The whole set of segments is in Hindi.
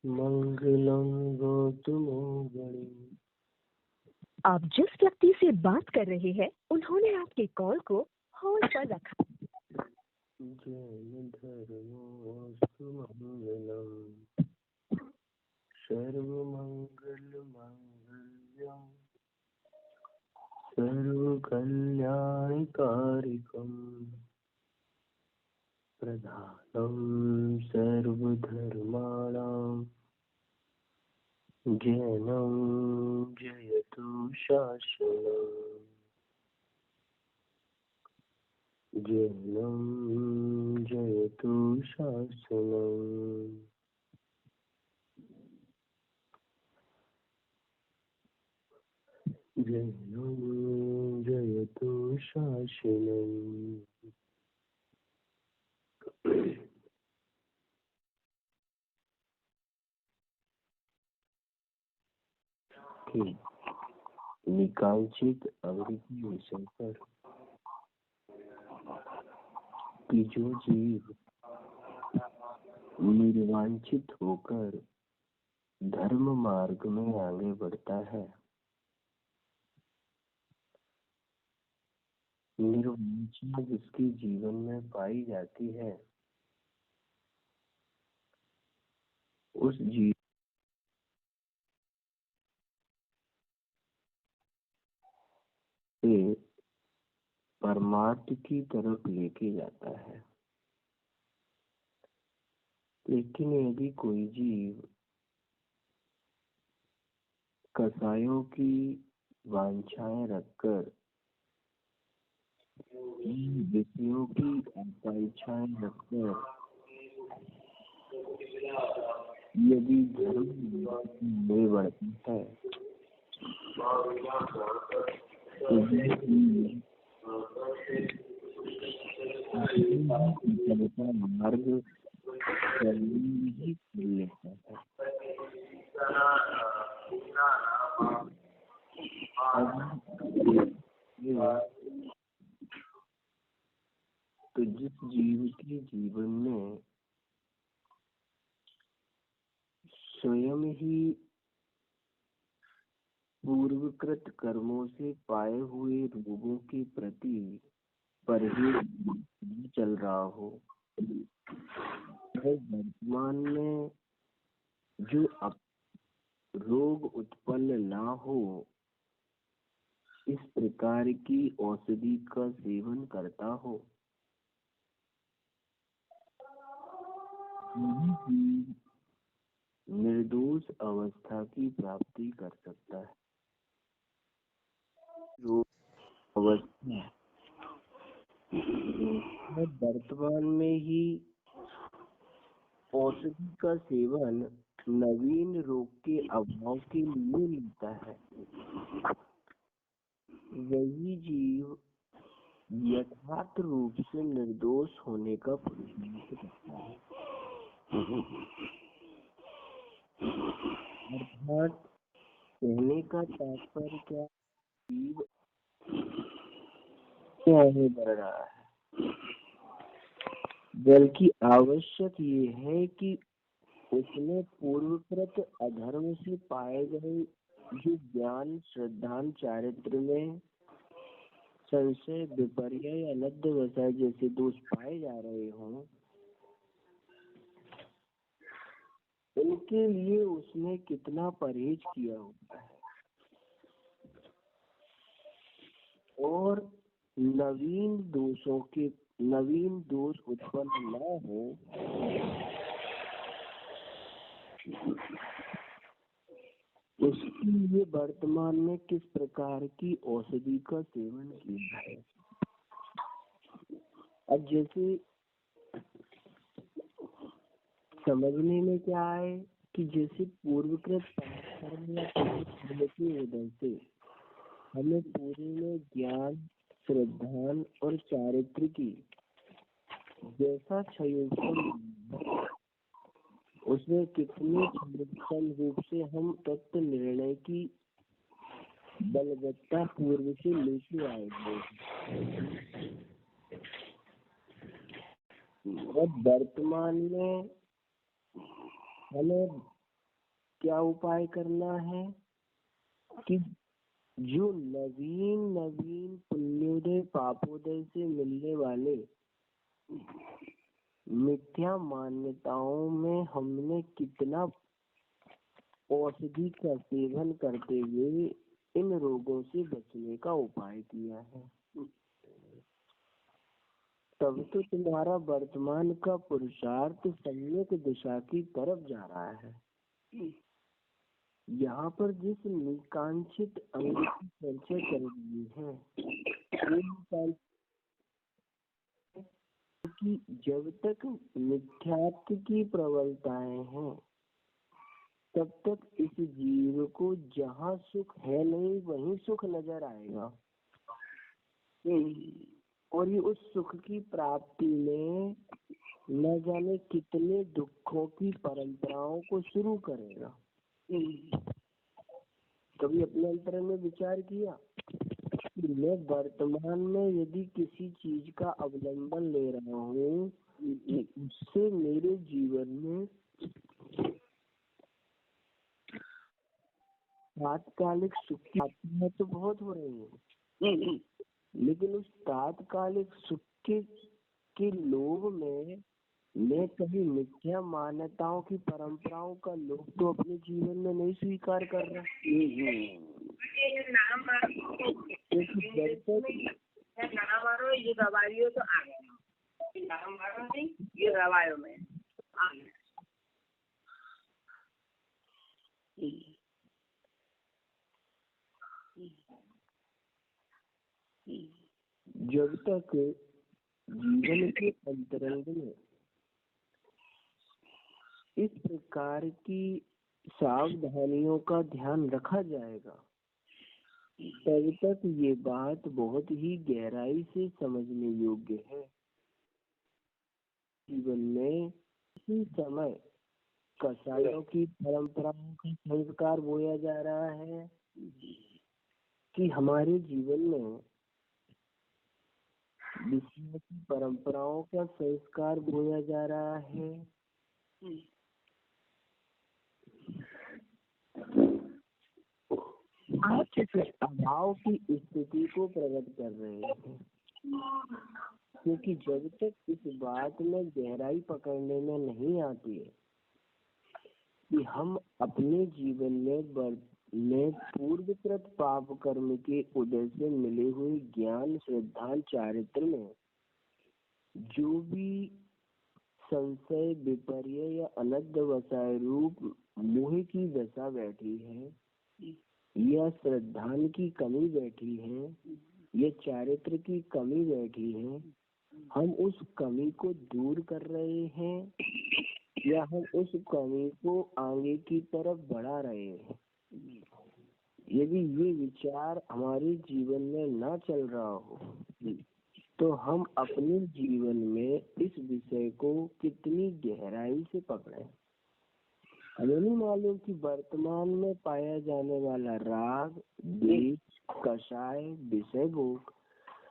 मंगलम गौतमोगणि। आप जिस व्यक्ति से बात कर रहे हैं उन्होंने आपके कॉल को होल्ड पर रखा। जैन धर्मोऽस्तु मंगलम सर्वमंगल मांगल्यं सर्वकल्याणकारिकम् प्रधानं सर्वधर्माणां जैनं जयतु शासनम्। जैनं जयतु शासनम्। जैनं जयतु शासनम्। निकांक्षित अवृत्ति विषय पर कि जो जीव निर्वांछित होकर धर्म मार्ग में आगे बढ़ता है, निर्वांछना जिसके जीवन में पाई जाती है, उस जीव से परमार्थ की तरफ लेके जाता है। लेकिन यदि कोई जीव कसायों की वांछाएं रखकर विषयों की आकांक्षाएं रखकर यदि धर्म में बढ़ता है तो मार्ग ही मिल लेता है। तो जिस जीव के जीवन में स्वयं ही पूर्वकृत कर्मों से पाए हुए रोगों के प्रति परहेज चल रहा हो, वर्तमान में जो रोग उत्पन्न ना हो, इस प्रकार की औषधि का सेवन करता हो, निर्दोष अवस्था की प्राप्ति कर सकता है। अवस्था वर्तमान में ही औषधि का सेवन नवीन रोग के अभाव के लिए मिलता है, वही जीव यथार्थ रूप से निर्दोष होने का प्रयास करता है। अर्थात कहने का तात्पर्य क्या, जीव आगे बढ़ रहा है, बल्कि आवश्यक ये है कि उसने पूर्वकृत अधर्म से पाए गए जो ज्ञान श्रद्धा चारित्र में संशय विपर्य अनद्ध वसा जैसे दोष पाए जा रहे हों, उनके लिए उसने कितना परहेज किया होता है और नवीन दोष उत्पन्न न हो, उसके लिए वर्तमान में किस प्रकार की औषधि का सेवन किया है। अब जैसे समझने में क्या है कि जैसे पूर्वकृत कर्म या कर्म के उदय से हमें पूरे में ज्ञान श्रद्धा और चारित्र की जैसा क्षयोपम उसमें कितने क्षमतान रूप से हम तत्व निर्णय की बलवत्ता पूर्व से लेके आए हैं। और वर्तमान में हमें क्या उपाय करना है कि जो नवीन नवीन पुण्योदय पापोदय से मिलने वाले मिथ्या मान्यताओं में हमने कितना औषधि का सेवन करते हुए इन रोगों से बचने का उपाय किया है, तब तो तुम्हारा वर्तमान का पुरुषार्थ सम्यक दिशा की तरफ जा रहा है। यहाँ पर जिस निकांक्षित अंग की चर्चा चल रही है कि जब तक मिथ्यात्व की प्रबलताएं हैं तब तक इस जीव को जहाँ सुख है नहीं वहीं सुख नजर आएगा, और ये उस सुख की प्राप्ति में न जाने कितने दुखों की परंपराओं को शुरू करेगा। कभी अपने अंतर में विचार किया कि मैं वर्तमान में यदि किसी चीज का अवलंबन ले रहा हूँ उससे मेरे जीवन में तात्कालिक सुख की प्राप्ति तो बहुत हो रही है, लेकिन उस तात्कालिक सुख के लोभ में मैं कभी मिथ्या मान्यताओं की परंपराओं का लोभ तो अपने जीवन में नहीं स्वीकार कर रहा। ये रवाइयों तो आ गए, ये रवायों में आ गए। जब तक जीवन के अंतरंग में इस प्रकार की सावधानियों का ध्यान रखा जाएगा तब तक ये बात बहुत ही गहराई से समझने योग्य है। जीवन में इसी समय कसाईयों की परंपराओं का संस्कार बोया जा रहा है कि हमारे जीवन में विष्णु की परंपराओं का संस्कार बोया जा रहा है। आप इस अभाव की स्थिति को प्रकट कर रहे हैं, क्योंकि जब तक इस बात में गहराई पकड़ने में नहीं आती है कि हम अपने जीवन में पूर्वकृत पाप कर्म के उदय से मिले हुए ज्ञान श्रद्धा चारित्र में जो भी संशय विपर्य या अनद्ध वसाय रूप मोह की दशा बैठी है या श्रद्धान की कमी बैठी है या चारित्र की कमी बैठी है, हम उस कमी को दूर कर रहे हैं या हम उस कमी को आगे की तरफ बढ़ा रहे हैं। यदि ये विचार हमारे जीवन में ना चल रहा हो तो हम अपने जीवन में इस विषय को कितनी गहराई से पकड़ें। हमें नहीं मालूम कि वर्तमान में पाया जाने वाला राग, द्वेष, कषाय, विषय भोग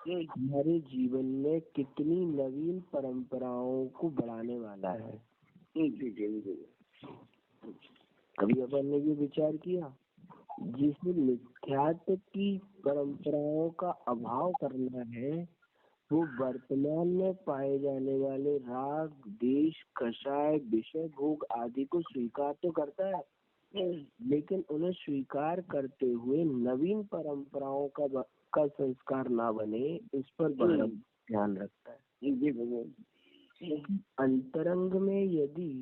हमारे जीवन में कितनी नवीन परंपराओं को बढ़ाने वाला है। कभी अपन ने ये विचार किया जिसमें मिथ्यात्व की परंपराओं का अभाव करना है वो वर्तमान में पाए जाने वाले राग, देश, कषाय, विषय भोग आदि को स्वीकार तो करता है, लेकिन उन्हें स्वीकार करते हुए नवीन परंपराओं का संस्कार ना बने इस पर बड़ा ध्यान रखता है। अंतरंग में यदि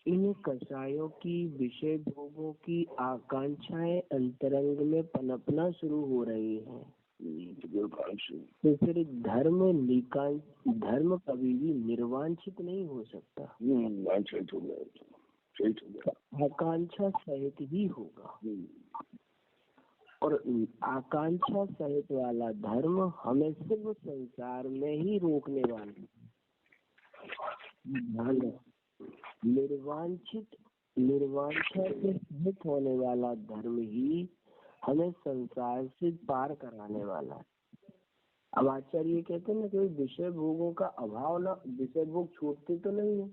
इन कषायों की, विषय भोगों की आकांक्षाएं अंतरंग में पनपना शुरू हो रही हैं तो फिर धर्म कभी भी निर्वांछित नहीं हो सकता, आकांक्षा सहित ही होगा। और आकांक्षा सहित वाला धर्म हमें सिर्फ संसार में ही रोकने वाला निर्वांछा से सहित होने वाला धर्म ही हमें संसार से पार कराने वाला है। अब आचार्य कहते हैं ना कि विषय भोगों का अभाव ना, विषय भोग छूटते तो नहीं है,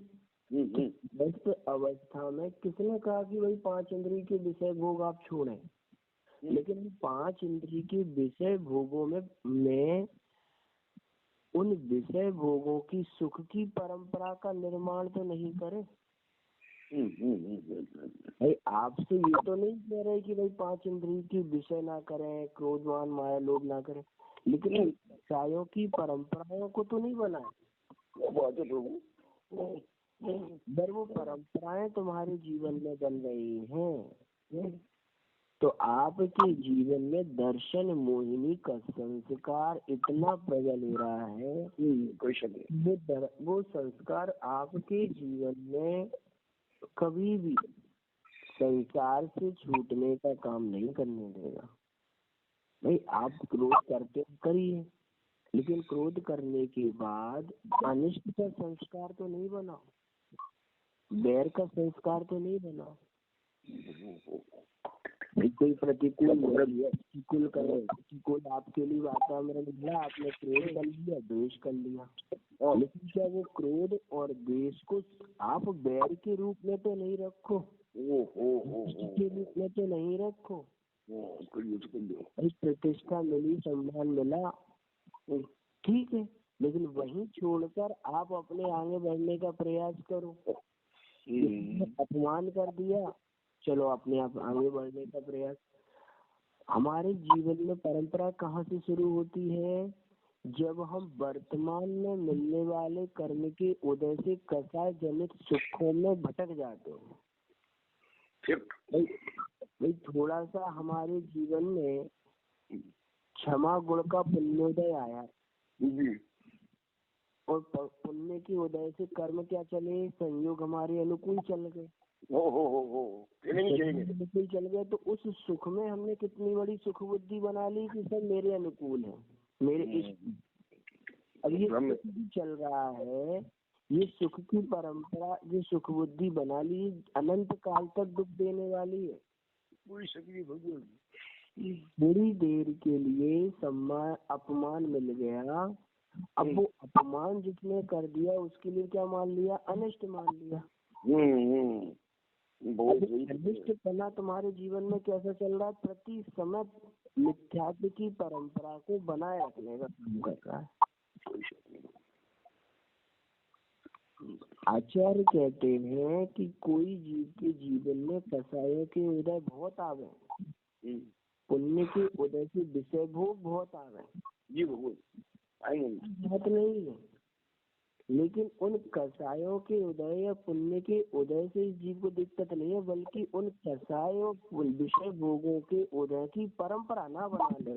व्यस्त अवस्था में किसने कहा कि भाई 5 इंद्रिय के विषय भोग आप छोड़ें? लेकिन 5 इंद्रिय के विषय भोगों में उन विषय भोगों की सुख की परंपरा का निर्माण तो नहीं करें। भाई आपसे ये तो नहीं कह रहे कि भाई 5 इंद्रिय की विषय ना करें, क्रोधमान माया लोभ ना करें, लेकिन कसायों की परंपराओं को तो नहीं बनाए। अगर वो परंपराएं तुम्हारे जीवन में बन रही हैं तो आपके जीवन में दर्शन मोहिनी का संस्कार इतना प्रबल हो रहा है, वो संस्कार आपके जीवन में कभी भी संसार से छूटने का काम नहीं करने देगा। भाई आप क्रोध करते करिए, लेकिन क्रोध करने के बाद अनिष्ट का संस्कार तो नहीं बनाओ, बैर का संस्कार तो नहीं बनाओ। कोई प्रतिकूल आपके लिए वातावरण मिला, आपने क्रोध कर लिया, द्वेष कर लिया, लेकिन क्या वो क्रोध और द्वेष को आप बैर के रूप में तो नहीं रखो, के रूप में तो नहीं रखो। प्रतिष्ठा मिली, सम्मान मिला, ठीक है, लेकिन वहीं छोड़कर आप अपने आगे बढ़ने का प्रयास करो। अपमान कर दिया, चलो अपने आप आगे बढ़ने का प्रयास। हमारे जीवन में परंपरा कहाँ से शुरू होती है? जब हम वर्तमान में मिलने वाले कर्म के उदय से कसाय जनित सुखों में भटक जाते हैं। भाई थोड़ा सा हमारे जीवन में क्षमा गुण का पुण्योदय आया और पुण्य के उदय से कर्म क्या चले, संयोग हमारे अनुकूल चल गए, अनुकूल चल गए, तो उस सुख में हमने कितनी बड़ी सुख बुद्धि बना ली कि सब मेरे अनुकूल है, मेरे इष्ट। अब ये चल रहा है, ये सुख की परंपरा जो सुख बुद्धि बना ली अनंत काल तक दुख देने वाली है। थोड़ी देर के लिए सम्मान अपमान मिल गया, अब वो अपमान जिसने कर दिया उसके लिए क्या मान लिया? अनिष्ट मान लिया। अनिष्ट पना तुम्हारे जीवन में कैसा चल रहा है? प्रति समय मिथ्यात्व की परंपरा को बनाए रखने का काम कर रहा है। आचार्य कहते हैं कि कोई जीव के जीवन में कसायों के उदय बहुत आ गए, पुण्य के उदय से विषय भोग बहुत आ गए, बात नहीं है, लेकिन उन कसायों के उदय या पुण्य के उदय से इस जीव को दिक्कत नहीं है, बल्कि उन कसायों विषय भोगों के उदय की परंपरा ना बना ले।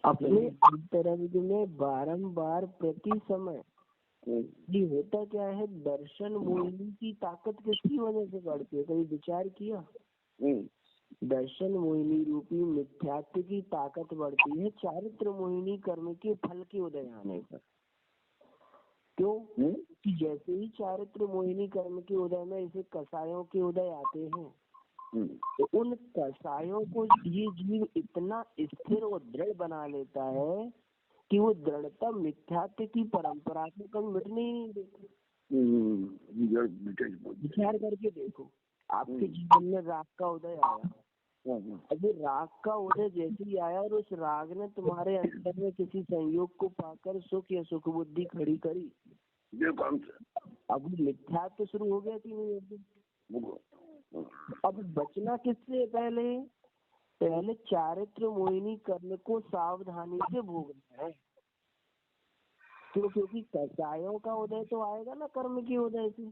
अपने अंतरंग में बारंबार प्रति समय ये होता क्या है? दर्शन मोहिनी की ताकत किसकी वजह से बढ़ती है? कभी विचार किया? दर्शन मोहिनी रूपी मिथ्यात्व की ताकत बढ़ती है चारित्र मोहिनी कर्म के फल के उदय आने पर। क्यों? कि जैसे ही चारित्र मोहिनी कर्म के उदय में इसे कसायों के उदय आते हैं, तो उन कसायों को ये जीव इतना स्थिर और दृढ़ बना लेता है कि वो दृढ़ता मिथ्यात्व की परंपरा को कभी मिटने ही नहीं देती। विचार करके देखो, आपके जीवन में राग का उदय आया, अभी राग का उदय जैसे ही आया और उस राग ने तुम्हारे अंदर में किसी संयोग को पाकर सुख या सुख बुद्धि खड़ी करी, अब मिथ्यात्व शुरू हो गया कि नहीं? अब बचना किससे? पहले चारित्र मोहिनी कर्म को सावधानी से भोगना है। क्योंकि कसायों का उदय तो आएगा ना कर्म के उदय से।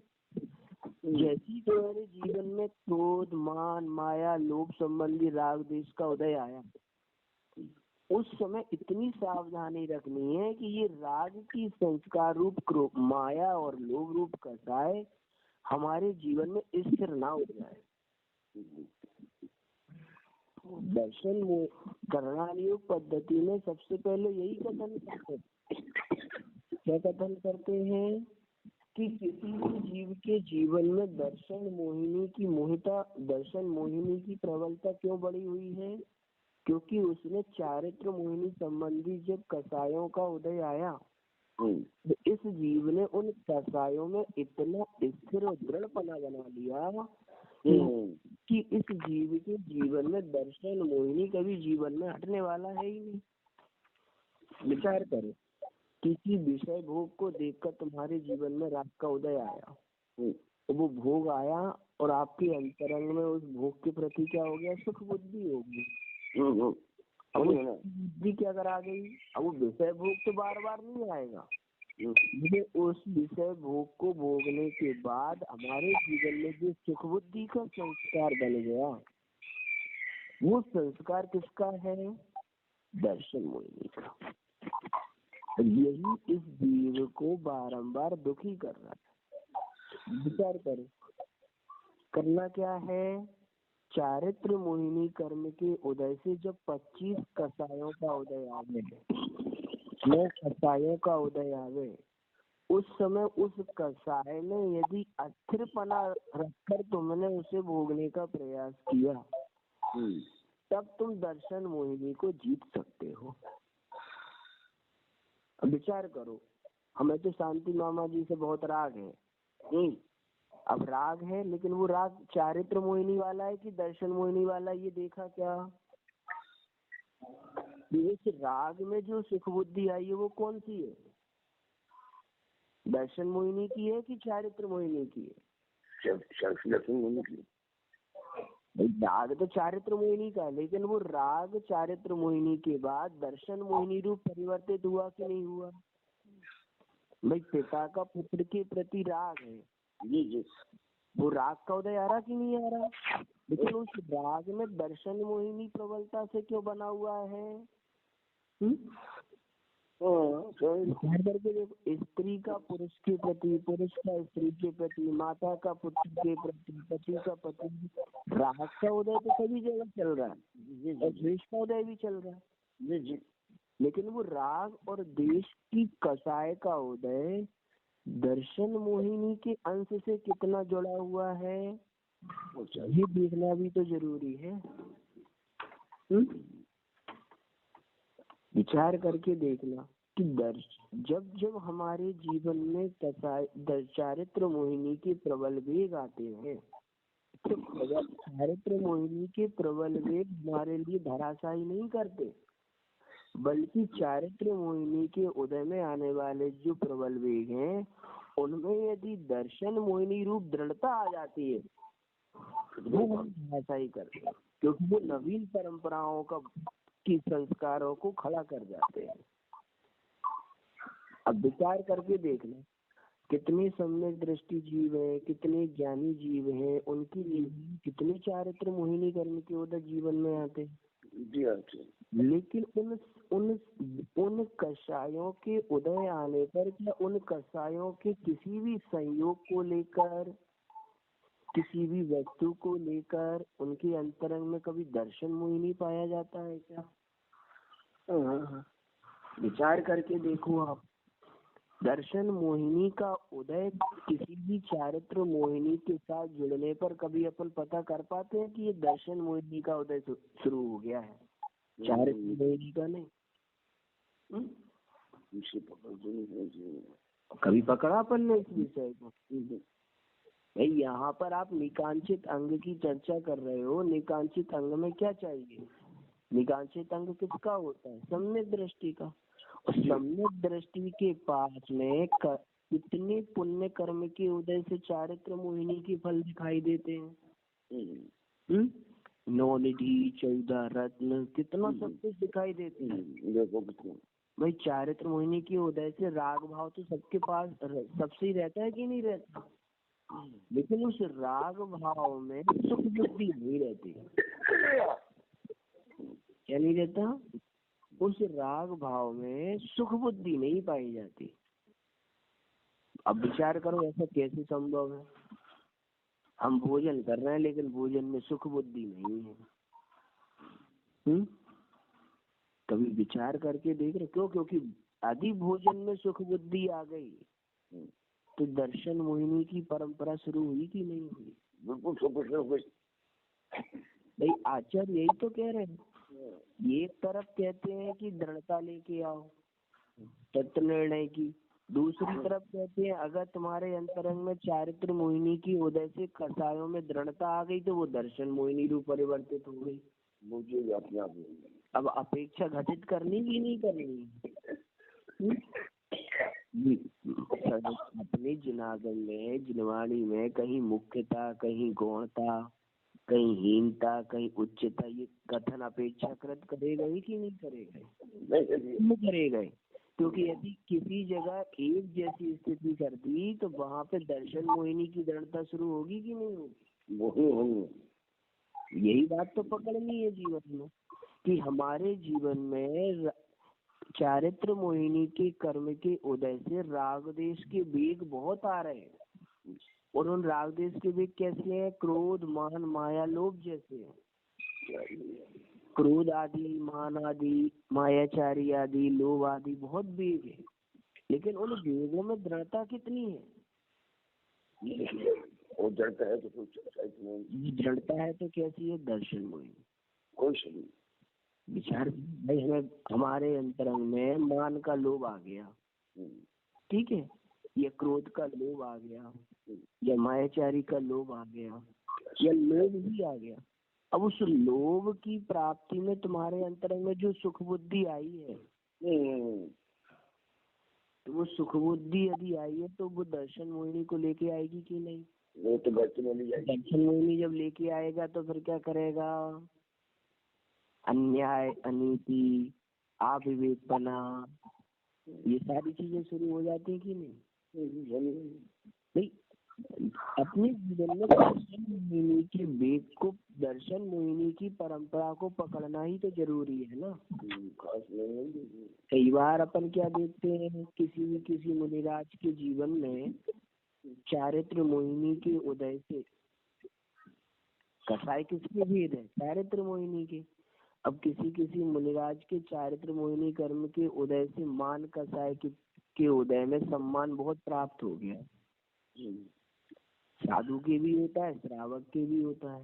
जैसी तुम्हारे जीवन में क्रोध मान माया लोभ संबंधी राग देश का उदय आया, उस समय इतनी सावधानी रखनी है कि ये राग की संस्कार रूप माया और लोभ रूप कसाय हमारे जीवन में स्थिर ना हो जाए। दर्शन में करणायोग पद्धति में सबसे पहले यही कथन करते हैं। क्या कथन करते हैं? कि किसी भी जीव के जीवन में दर्शन मोहिनी की प्रबलता क्यों बढ़ी हुई है? क्योंकि उसने चारित्र मोहिनी संबंधी जब कसायों का उदय आया तो इस जीव ने उन कसायों में इतना स्थिर और दृढ़पना बना लिया कि इस जीव के जीवन में दर्शन मोहिनी कभी जीवन में हटने वाला है ही नहीं। विचार करो, किसी विषय भोग को देखकर तुम्हारे जीवन में राग का उदय आया, तो वो भोग आया और आपके अंतरंग में उस भोग के प्रति क्या हो गया, सुख बुद्धि होगी। अब बुद्धि क्या करा गई, अब वो विषय भोग तो बार बार नहीं आएगा, मुझे उस विषय भोग को भोगने के बाद हमारे जीवन में जो सुख बुद्धि का संस्कार बन गया, वो संस्कार किसका है, दर्शन मोहिनी का। यही इस जीव को बारंबार दुखी कर रहा है। विचार करो, करना क्या है, चारित्र मोहिनी कर्म के उदय से जब 25 कसायों का उदय आवे, 9 कसायों का उदय आवे, उस समय उस कसाय ने यदि अस्थिरपना रखकर तुमने उसे भोगने का प्रयास किया, तब तुम दर्शन मोहिनी को जीत सकते हो। अब विचार करो, हमें तो शांति मामा जी से बहुत राग है, अब राग है, लेकिन वो राग चारित्र मोहिनी वाला है कि दर्शन मोहिनी वाला, ये देखा क्या। इस राग में जो सुख बुद्धि आई है वो कौन सी है, दर्शन मोहिनी की है कि चारित्र मोहिनी की है, दर्शन मोहिनी की। राग तो चारित्र मोहिनी का, लेकिन वो राग चारित्र मोहिनी के बाद दर्शन मोहिनी रूप परिवर्तित हुआ कि नहीं हुआ। भाई पिता का पुत्र के प्रति राग है, जी, वो राग का उदय आ रहा कि नहीं आ रहा, लेकिन उस राग में दर्शन मोहिनी प्रबलता से क्यों बना हुआ है। करके देखो, स्त्री का पुरुष के प्रति, पुरुष का स्त्री के प्रति, माता का पुत्र के प्रति, पति का पति, राग का उदय तो सभी जगह चल रहा है और द्वेष का उदय भी चल रहा है, जी। लेकिन वो राग और देश की कसाय का उदय दर्शन मोहिनी के अंश से कितना जुड़ा हुआ है, ये देखना भी तो जरूरी है। विचार करके देखना कि जब जब हमारे जीवन में चारित्र मोहिनी के प्रबल वेग आते हैं, तो चारित्र मोहिनी के प्रबल वेग हमारे लिए धराशायी नहीं करते, बल्कि चारित्र मोहिनी के उदय में आने वाले जो प्रबल वेग हैं, उनमें यदि दर्शन मोहिनी रूप दृढ़ता आ जाती है, वो हम धराशायी करते हैं, क्योंकि वो नवीन परंपराओं की संस्कारों को खड़ा कर जाते हैं। अब विचार करके देखना, कितने सम्यक दृष्टि जीव हैं, कितने ज्ञानी जीव हैं, उनकी जीवन कितने चारित्र मोहिनी कर्म के उदय जीवन में आते हैं, लेकिन उन कषायों के उदय आने पर क्या उन कषायों के किसी भी संयोग को लेकर, किसी भी वस्तु को लेकर उनके अंतरंग में कभी दर्शन मोहिनी पाया जाता है क्या। विचार करके देखो आप, दर्शन मोहिनी का उदय किसी भी चारित्र मोहिनी के साथ जुड़ने पर कभी अपन पता कर पाते हैं कि ये दर्शन मोहिनी का उदय शुरू हो गया है, चारित्र मोहिनी का नहीं। कभी पकड़ा अपन ने इस विषय को। भाई यहाँ पर आप निकांक्षित अंग की चर्चा कर रहे हो, निकांक्षित अंग में क्या चाहिए, निकांक्षित अंग किसका होता है, सम्यक दृष्टि का। और सम्यक दृष्टि के पास में कितने पुण्य कर्म के उदय से चारित्र मोहिनी के फल दिखाई देते हैं। 9 निधि 14 रत्न, कितना सब कुछ दिखाई देते हैं। भाई चारित्र मोहिनी के उदय से राग भाव तो सबके पास सबसे ही रहता है कि नहीं रहता, लेकिन उस राग भाव में सुख बुद्धि नहीं रहती। क्या नहीं रहता, उस राग भाव में सुख बुद्धि नहीं पाई जाती। अब विचार करो, ऐसा कैसे संभव है। हम भोजन कर रहे हैं लेकिन भोजन में सुख बुद्धि नहीं है। कभी विचार करके देख रहे क्यों, क्योंकि आदि भोजन में सुख बुद्धि आ गई तो दर्शन मोहिनी की परंपरा शुरू हुई कि नहीं हुई। बिल्कुल भाई आचार्य यही तो कह रहे हैं, एक तरफ कहते हैं कि दृढ़ता लेके आओ तत्व निर्णय की, दूसरी तरफ कहते हैं अगर तुम्हारे अंतरंग में चारित्र मोहिनी की उदय से कसायों में दृढ़ता आ गई तो वो दर्शन मोहिनी रूप परिवर्तित हो गई। मुझे अपने आप अब अपेक्षा घटित करनी की नहीं करनी? अपने जिनागम में जिनवाणी में कहीं मुख्यता, कहीं गौणता, कहीं हीनता, कहीं उच्चता, ये कथन अपेक्षाकृत करेगा ही कि नहीं करेगा? नहीं करेगा। क्योंकि यदि किसी जगह एक जैसी स्थिति कर दी तो वहां पे दर्शन मोहिनी की दृढ़ता शुरू होगी कि नहीं होगी? यही बात तो पकड़नी है जीवन में कि हमारे जीवन में चारित्र मोहिनी के कर्म के उदय से राग देश के वेग बहुत आ रहे हैं। और उन राग देश के वेग कैसे हैं? क्रोध, मान, माया, लोभ जैसे हैं। क्रोध आदि, मान आदि, मायाचारी आदि, लोभ आदि बहुत वेग है। लेकिन उन वेगों में दृढ़ता कितनी है? वो जड़ता है तो जड़ता है तो कैसी है? दर्शन मोहिनी। कोई विचार भाई, हमें हमारे अंतरंग में मान का लोभ आ गया, ठीक है, या क्रोध का लोभ आ गया, या मायाचारी का लोभ आ गया, या लोभ भी आ गया। अब उस लोभ की प्राप्ति में तुम्हारे अंतरंग में जो सुख बुद्धि आई है, तो वो सुख बुद्धि यदि आई है तो वो दर्शन मोहिनी को लेके आएगी कि नहीं? वो तो दर्शन मोहिनी जब लेके आएगा तो फिर क्या करेगा? अन्याय, अनीति, अविवेकपना, ये सारी चीजें शुरू हो जाती है कि नहीं? अपने जीवन में दर्शन मोहिनी के वेग को, दर्शन मोहिनी की परंपरा को पकड़ना ही तो जरूरी है ना। कई बार अपन क्या देखते हैं, किसी मुनिराज के जीवन में चारित्र मोहिनी के उदय से, कसाय किसके भेद है? चारित्र मोहिनी के। अब किसी मुनिराज के चारित्र मोहिनी कर्म के उदय से मान कसाय के उदय में सम्मान बहुत प्राप्त हो गया। साधु के भी होता है, श्रावक के भी होता है,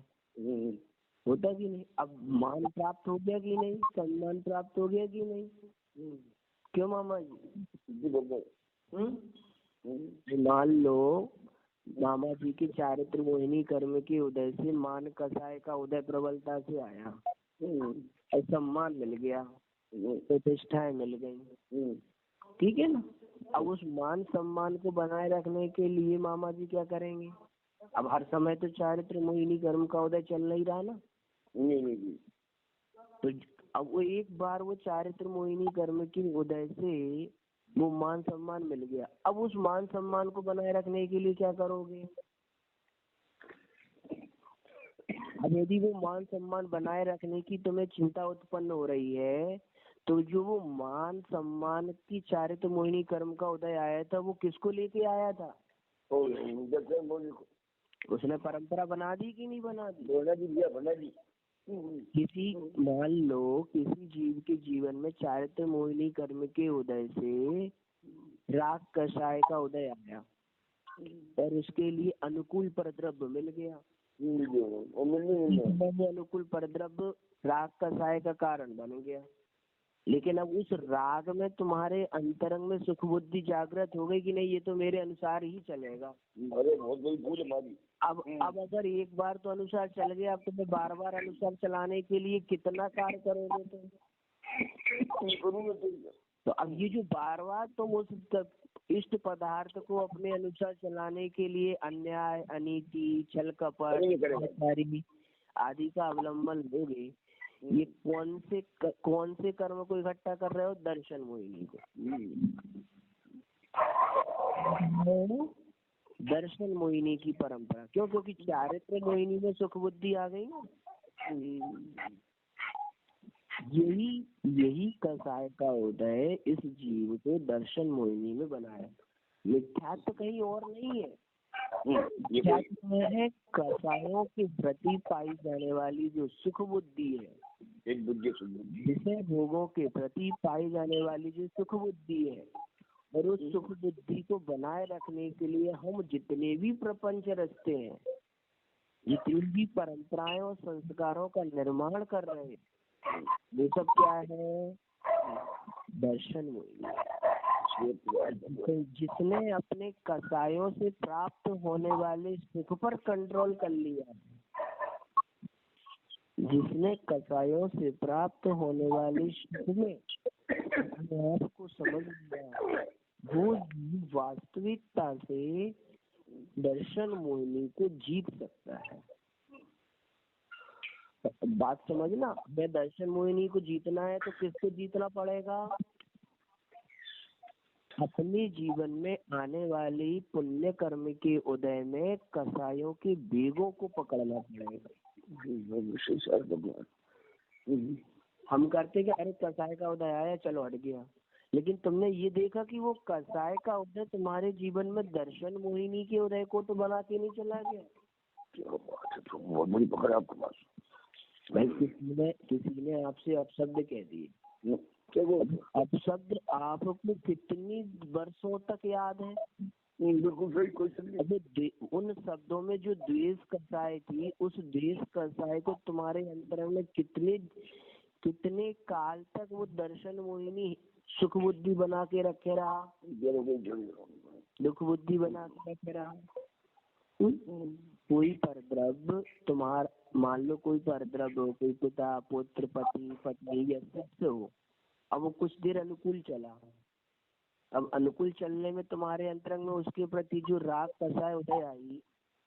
होता कि नहीं? अब मान प्राप्त हो गया कि नहीं? सम्मान प्राप्त हो गया कि नहीं? क्यों मामा जी? मान लो मामा जी के चारित्र मोहिनी कर्म के उदय से मान कसाय का उदय प्रबलता से आया, सम्मान मिल गया, प्रतिष्ठाएं मिल गई, ठीक है ना। अब उस मान सम्मान को बनाए रखने के लिए मामा जी क्या करेंगे? अब हर समय तो चारित्र मोहिनी कर्म का उदय चल नहीं रहा ना। तो अब वो एक बार वो चारित्र मोहिनी कर्म के उदय से वो मान सम्मान मिल गया। अब उस मान सम्मान को बनाए रखने के लिए क्या करोगे? अब यदि वो मान सम्मान बनाए रखने की तुम्हें चिंता उत्पन्न हो रही है तो जो वो मान सम्मान की चारित्र मोहिनी कर्म का उदय आया था वो किसको लेके आया था? उसने परंपरा बना दी कि नहीं बना दी? बना दी। किसी, मान लो किसी जीव के जीवन में चारित्र मोहिनी कर्म के उदय से राग कषाय का उदय आया और उसके लिए अनुकूल परद्रव्य मिल गया। अनुकूल परद्रव्य राग कषाय का कारण बन गया। लेकिन अब उस राग में तुम्हारे अंतरंग में सुख बुद्धि जागृत हो गई कि नहीं? ये तो मेरे अनुसार ही चलेगा। अरे बहुत बड़ी भूल हमारी। अब अगर एक बार तो अनुसार चल गया, अब तुम्हें बार बार अनुसार चलाने के लिए कितना कार्य करोगे तुम? तो अब ये जो बार बार तुम उस इष्ट पदार्थ को अपने अनुसार चलाने के लिए अन्याय, अनीति, छल कपट आदि का अवलंबन लोगे, ये कौन से कर्म को इकट्ठा कर रहे हो? दर्शन मोहिनी को। दर्शन मोहिनी की परंपरा। क्यों? क्योंकि चारित्र मोहिनी में सुख बुद्धि आ गई ना। यही कसाय का उदय इस जीव को दर्शन मोहिनी में बनाया। मिथ्यात्व कहीं और नहीं है। है कसायों के प्रति पाई जाने वाली जो सुख बुद्धि है, एक बुद्धि, विषय भोगों के प्रति पाई जाने वाली जो सुख बुद्धि है, और उस सुख बुद्धि को बनाए रखने के लिए हम जितने भी प्रपंच रचते हैं, जितनी भी परंपराएं और संस्कारों का निर्माण कर रहे हैं, वो सब क्या है? दर्शन मोहिनी। तो जिसने अपने कसायों से प्राप्त होने वाले सुख पर कंट्रोल कर लिया, जिसने कसायों से प्राप्त होने वाले सुख में आपको समझ लिया, वो वास्तविकता से दर्शन मोहिनी को जीत सकता है। बात समझना, मैं दर्शन मोहिनी को जीतना है तो किसको जीतना पड़ेगा? अपने जीवन में आने वाली पुण्य कर्म के उदय में कसायों के बेगों को पकड़ना पड़ेगा। हम करते कि अरे कसाय का उदय आया चलो हट गया, लेकिन तुमने ये देखा कि वो कसाय का उदय तुम्हारे जीवन में दर्शन मोहिनी के उदय को तो बना के नहीं चला गया। क्या बात है, तो बहुत बड़ी पकड़ आपके पास। भाई किसी ने आपसे अपशब्द कह दिए, क्या वो अपशब्द आपको कितनी वर्षों तक याद है? बिल्कुल सही, कोई सही नहीं। अबे उन शब्दों में जो द्वेष कसाय थी, उस द्वेष कसाय को तुम्हारे अंतर में कितने काल तक वो दर्शन मोहिनी सुख बुद्धि बना के रखे रहा, दुख बुद्धि बना के रखे रहा। कोई परद्रव्य तुम्हारा, मान लो कोई परद्रव्य हो, कोई पिता पुत्र पति पत्नी या सत्य हो, अब वो कुछ देर अनुकूल चला, अब अनुकूल चलने में तुम्हारे अंतरंग में उसके प्रति जो राग कसाय उदय आई,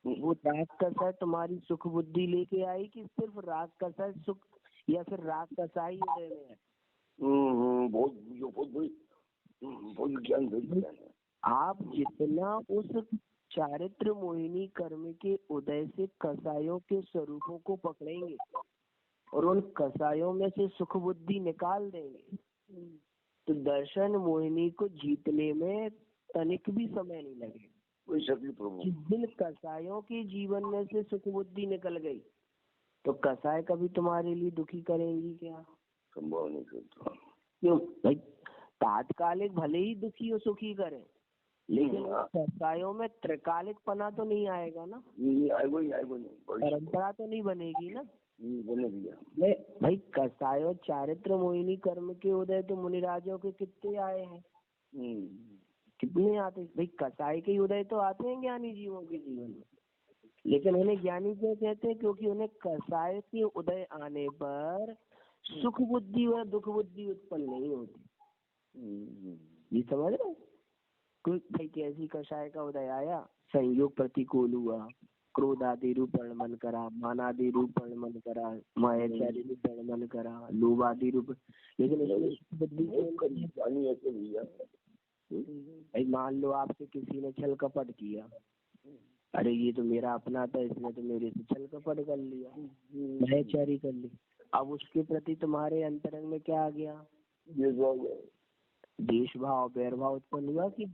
वो राग कसाय तुम्हारी सुख बुद्धि लेके आई कि सिर्फ राग कसाय सुख, या फिर राग कसाई उदय में है? बहुत ज्ञान। आप जितना उस चारित्र मोहिनी कर्म के उदय से कसायों के स्वरूपों को पकड़ेंगे और उन कसायों में से सुख बुद्धि निकाल देंगे, तो दर्शन मोहिनी को जीतने में तनिक भी समय नहीं लगेगा। जिस दिन कसायों के जीवन में से सुख बुद्धि निकल गई तो कसाय कभी तुम्हारे लिए दुखी करेंगी क्या? संभव नहीं करता। क्यों भाई? तात्कालिक भले ही दुखी और सुखी करें, लेकिन कसायों में त्रिकालिक पना तो नहीं आएगा ना, परंपरा तो नहीं बनेगी ना। भाई कसायों चारित्र मोहिनी कर्म के उदय तो मुनिराजों के कितने आए हैं, कितने आते? भाई कसाई के उदय तो आते हैं ज्ञानी जीवों के जीवन में, लेकिन उन्हें ज्ञानी क्यों कहते हैं? क्योंकि उन्हें कसाय के उदय आने पर सुख बुद्धि व दुख बुद्धि उत्पन्न नहीं होती। ये समझ रहे? कोई भाई कैसी कसाय का उदय आया, संयोग प्रतिकूल हुआ, क्रोध आदि रूप मन करा, मान आदि रूप मन करा, मायाचारी रूप मन करा, लोभ आदि रूप, लेकिन भाई मान लो आपसे किसी ने छल कपट किया, अरे ये तो मेरा अपना था, इसने तो मेरे से छल कपट कर लिया, मायाचारी कर ली, अब उसके प्रति तुम्हारे अंतरंग में क्या आ गया? देश भाव बैर भाव उत्पन्न हुआ कि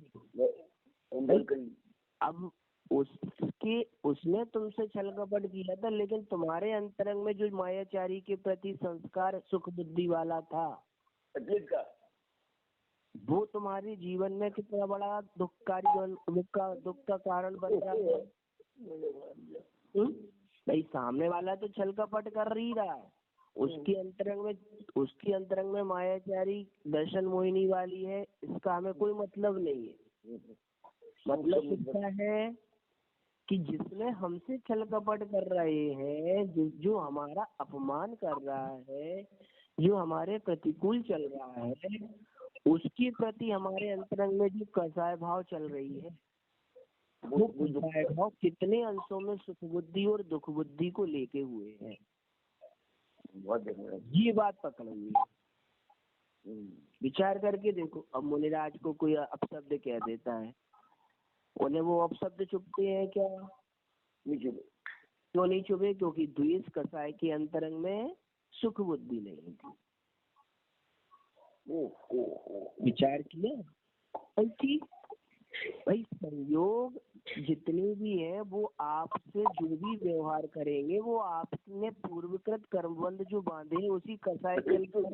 अब उसने तुमसे छल कपट किया था, लेकिन तुम्हारे अंतरंग में जो मायाचारी के प्रति संस्कार सुख बुद्धि वाला था, वो तुम्हारे जीवन में कितना बड़ा दुख का कारण बन जाता है। भाई सामने वाला तो छल कपट कर ही रहा है, उसके अंतरंग में मायाचारी दर्शन मोहिनी वाली है, इसका हमें कोई मतलब नहीं है। मतलब इसका है कि जिसने हमसे छल कपट कर रहे हैं, जो हमारा अपमान कर रहा है, जो हमारे प्रतिकूल चल रहा है, उसके प्रति हमारे अंतरंग में जो कसाय भाव चल रही है, वो कसाय भाव कितने अंशों में सुख बुद्धि और दुख बुद्धि को लेके हुए हैं, ये बात पकड़ेंगे। विचार करके देखो, अब मुनिराज को कोई अपशब्द कह देता है, उन्हें वो अपशब्द चुभते हैं क्या? नहीं चुभे। क्यों नहीं चुभे? क्योंकि द्वेष कसाय के अंतरंग में सुख बुद्धि नहीं थी। विचार किया भाई संयोग जितने भी हैं वो आपसे जो भी व्यवहार करेंगे वो आपने पूर्वकृत कर्मबंध जो बांधे हैं उसी कसाय के अंदर,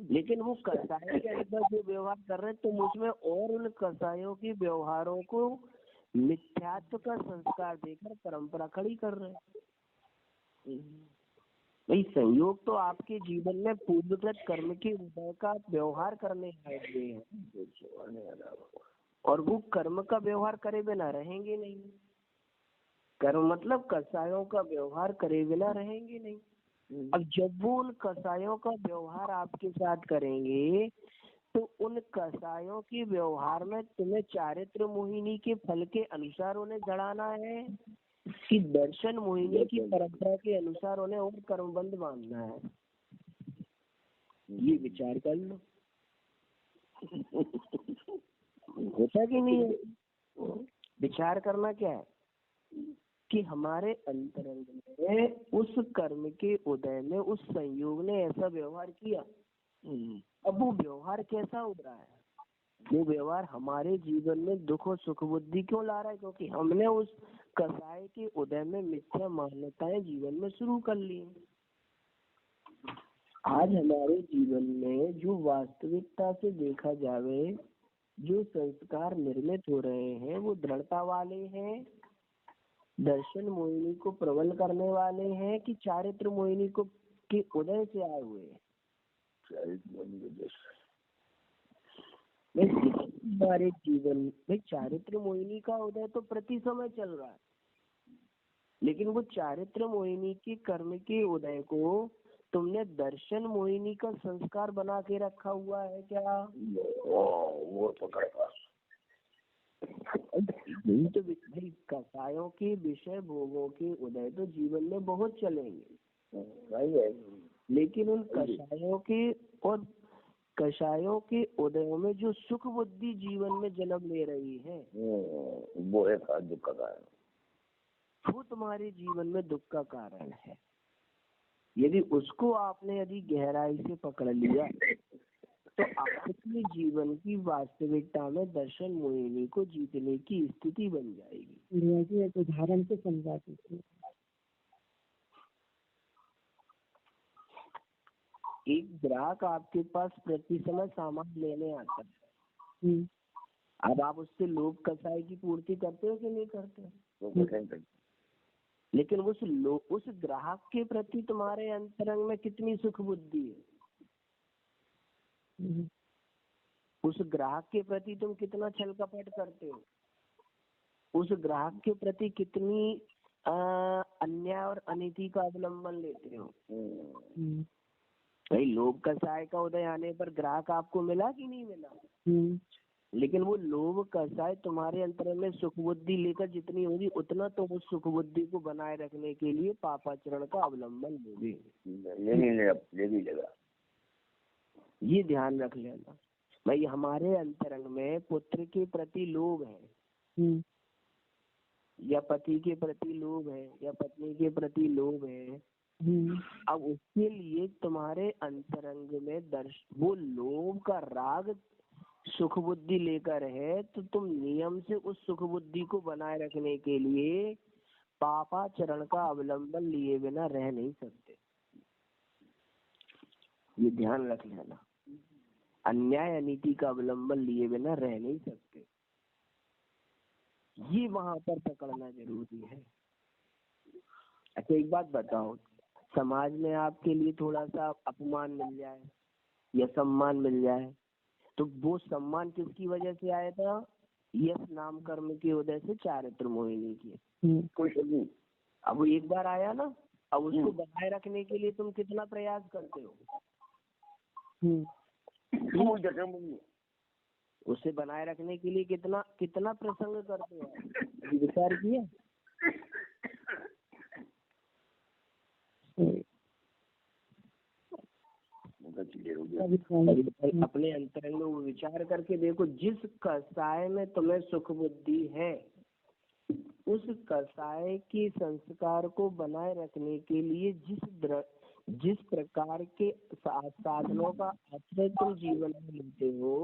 लेकिन वो कसाय के अंदर जो व्यवहार कर रहे हैं तुम उसमें और उन कसायों के व्यवहारों को मिथ्यात्व का संस्कार देकर परंपरा खड़ी कर रहे हैं। भाई संयोग तो आपके जीवन में पूर्वकृत कर्म के उदय का व्यवहार करने आए हुए हैं, और वो कर्म का व्यवहार करे बिना रहेंगे नहीं। कर्म मतलब कसायों का व्यवहार करे बिना रहेंगे नहीं। अब जब वो उन कसायों का व्यवहार आपके साथ करेंगे तो उन कसायों के व्यवहार में तुम्हें चारित्र मोहिनी के फल के अनुसार उन्हें जड़ाना है कि दर्शन मोहिनी की परंपरा के अनुसार उन्हें और कर्मबंध बांधना है? ये विचार कर लो। होता कि नहीं है? विचार करना क्या है कि हमारे अंतरंग में उस कर्म के उदय में उस संयोग ने ऐसा व्यवहार किया। अब वो व्यवहार कैसा हो रहा है? वो व्यवहार हमारे जीवन में दुख और सुख बुद्धि क्यों ला रहा है? क्योंकि हमने उस कसाय के उदय में मिथ्या मान्यताएं जीवन में शुरू कर ली। आज हमारे जीवन में जो वास्तविकता से देखा जावे, जो संस्कार निर्मित हो रहे हैं वो दृढ़ता वाले हैं, दर्शन मोहिनी को प्रबल करने वाले हैं कि चारित्र मोहिनी को के उदय से आए हुए हैं? हमारे जीवन में चारित्र मोहिनी का उदय तो प्रति समय चल रहा है, लेकिन वो चारित्र मोहिनी के कर्म के उदय को तुमने दर्शन मोहिनी का संस्कार बना के रखा हुआ है क्या? वो तो नहीं तो भाई कसायों के विषय भोगों के उदय तो जीवन में बहुत चलेंगे, लेकिन उन कषायों के उदयों में जो सुख बुद्धि जीवन में जन्म ले रही है वो है दुख का कारण, वो तुम्हारे जीवन में दुख का कारण है। यदि उसको आपने यदि गहराई से पकड़ लिया तो आपके जीवन की वास्तविकता में दर्शन मोहिनी को जीतने की स्थिति बन जाएगी। एक उदाहरण से समझा दीजिए। एक ग्राहक आपके पास प्रति समय सामान लेने आता है, अब आप उससे लोभ कसाई की पूर्ति करते हो कि नहीं करते? लेकिन उस ग्राहक के प्रति तुम्हारे अंतरंग में कितनी सुख बुद्धि है? उस ग्राहक के प्रति तुम कितना छल कपट करते हो? उस ग्राहक के प्रति कितनी अन्याय और अनीति का अवलंबन लेते हो? भाई लोभ कसाय का उदय आने पर ग्राहक आपको मिला कि नहीं मिला? लेकिन वो लोभ कसाय तुम्हारे अंतर में सुख बुद्धि लेकर जितनी होगी उतना तो उस सुख बुद्धि को बनाए रखने के लिए पापाचरण का अवलंबन लोगे। ये ध्यान रख लेना भाई, हमारे अंतरंग में पुत्र के प्रति लोभ है या पति के प्रति लोभ है या पत्नी के प्रति लोभ है। अब उसके लिए तुम्हारे अंतरंग में वो लोभ का राग सुख बुद्धि लेकर है, तो तुम नियम से उस सुख बुद्धि को बनाए रखने के लिए पापाचरण का अवलंबन लिए बिना रह नहीं सकते। ये ध्यान रख लेना, अन्याय अनीति का अवलंबन लिए बिना रह नहीं सकते। ये वहां पर पकड़ना जरूरी है। अच्छा एक बात बताओ, समाज में आपके लिए थोड़ा सा अपमान मिल जाए या सम्मान मिल जाए तो वो सम्मान किसकी वजह से आया था? यश नाम कर्म के उदय से चारित्र मोहिनी की। कोई नहीं, अब वो एक बार आया ना, अब उसको बनाए रखने के लिए तुम कितना प्रयास करते हो? उसे बनाए रखने के लिए कितना कितना प्रसंग करते हो? विचार किया? अपने अंतरंग में वो विचार करके देखो, जिस कसाय में तुम्हें सुख बुद्धि है उस कसाय के संस्कार को बनाए रखने के लिए जिस प्रकार के साधनों का आश्रय तुम जीवन में लेते हो,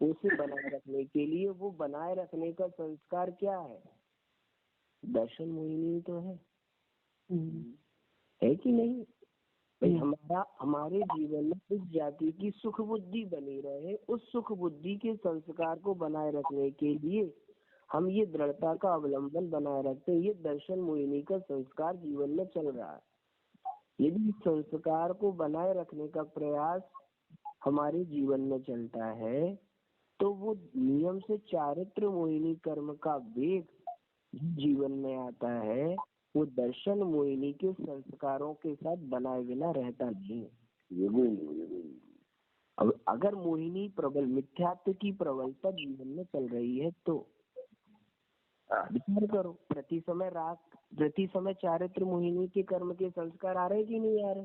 उसे बनाए रखने के लिए वो बनाए रखने का संस्कार क्या है? दर्शन मोहिनी तो है कि नहीं? भाई हमारे जीवन में इस जाति की सुख बुद्धि बनी रहे, उस सुख बुद्धि के संस्कार को बनाए रखने के लिए हम ये दृढ़ता का अवलंबन बनाए रखते हैं। ये दर्शन मोहिनी का संस्कार जीवन में चल रहा है। यदि संस्कार को बनाए रखने का प्रयास हमारे जीवन में चलता है तो वो नियम से चारित्र मोहिनी कर्म का वेग जीवन में आता है, वो दर्शन मोहिनी के संस्कारों के साथ बनाए बिना रहता नहीं। ये भी अब अगर मोहिनी प्रबल मिथ्यात्व की प्रबलता जीवन में चल रही है तो विचार करो, प्रति समय राग, प्रति समय चारित्र मोहिनी के कर्म के संस्कार आ रहे कि नहीं आ रहे?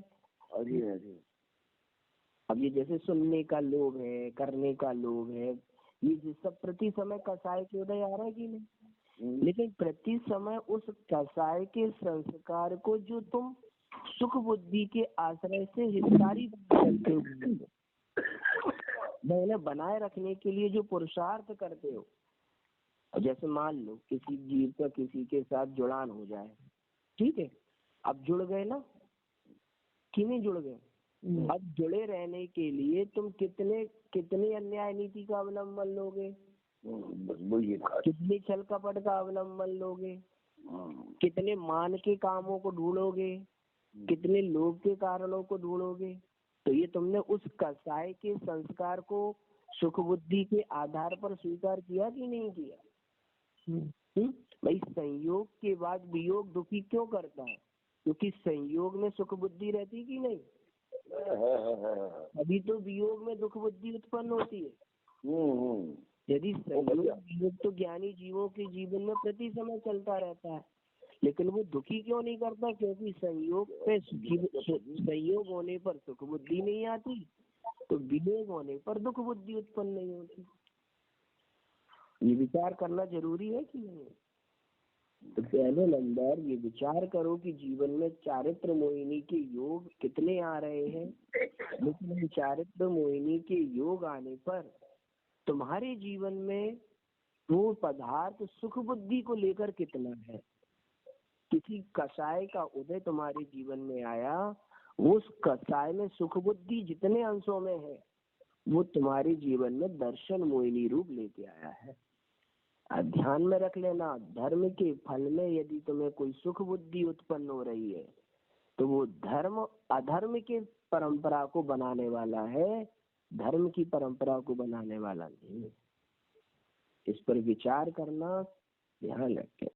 अरे अब ये जैसे सुनने का लोभ है, करने का लोभ है, ये सब प्रति समय कसाय के उदय आ रहा है कि नहीं? लेकिन प्रति समय उस कसाय के संस्कार को जो तुम सुख बुद्धि के आश्रय से हितकारी करते हो, उन्हें बनाए रखने के लिए जो पुरुषार्थ करते हो, जैसे मान लो किसी जीव का किसी के साथ जुड़ान हो जाए, ठीक है, अब जुड़ गए ना कि नहीं जुड़ गए? अब जुड़े रहने के लिए तुम कितने अन्याय नीति का अवलंबन लोगे, कितने छल कपट का अवलंबन लोगे, कितने मान के कामों को ढूंढोगे, कितने लोभ के कारणों को ढूंढोगे? तो ये तुमने उस कसाय के संस्कार को सुख बुद्धि के आधार पर स्वीकार किया कि नहीं किया? भाई संयोग के बाद वियोग दुखी क्यों करता है? क्योंकि संयोग में सुख बुद्धि रहती कि नहीं? अभी तो वियोग में दुख बुद्धि उत्पन्न होती है। यदि संयोग तो ज्ञानी जीवों के जीवन में प्रति समय चलता रहता है, लेकिन वो दुखी क्यों नहीं करता? क्योंकि संयोग होने पर सुख बुद्धि नहीं आती, तो वियोग होने पर दुख बुद्धि उत्पन्न नहीं होती। ये विचार करना जरूरी है कि नहीं? तो पहले नंबर ये विचार करो कि जीवन में चारित्र मोहिनी के योग कितने आ रहे हैं, लेकिन चारित्र मोहिनी के योग आने पर तुम्हारे जीवन में वो पदार्थ सुख बुद्धि को लेकर कितना है। किसी कसाय का उदय तुम्हारे जीवन में आया, उस कसाय में सुख बुद्धि जितने अंशों में है वो तुम्हारे जीवन में दर्शन मोहिनी रूप लेके आया है। ध्यान में रख लेना, धर्म के फल में यदि तुम्हें कोई सुख बुद्धि उत्पन्न हो रही है तो वो धर्म अधर्म के परंपरा को बनाने वाला है, धर्म की परंपरा को बनाने वाला नहीं। इस पर विचार करना, ध्यान रखें।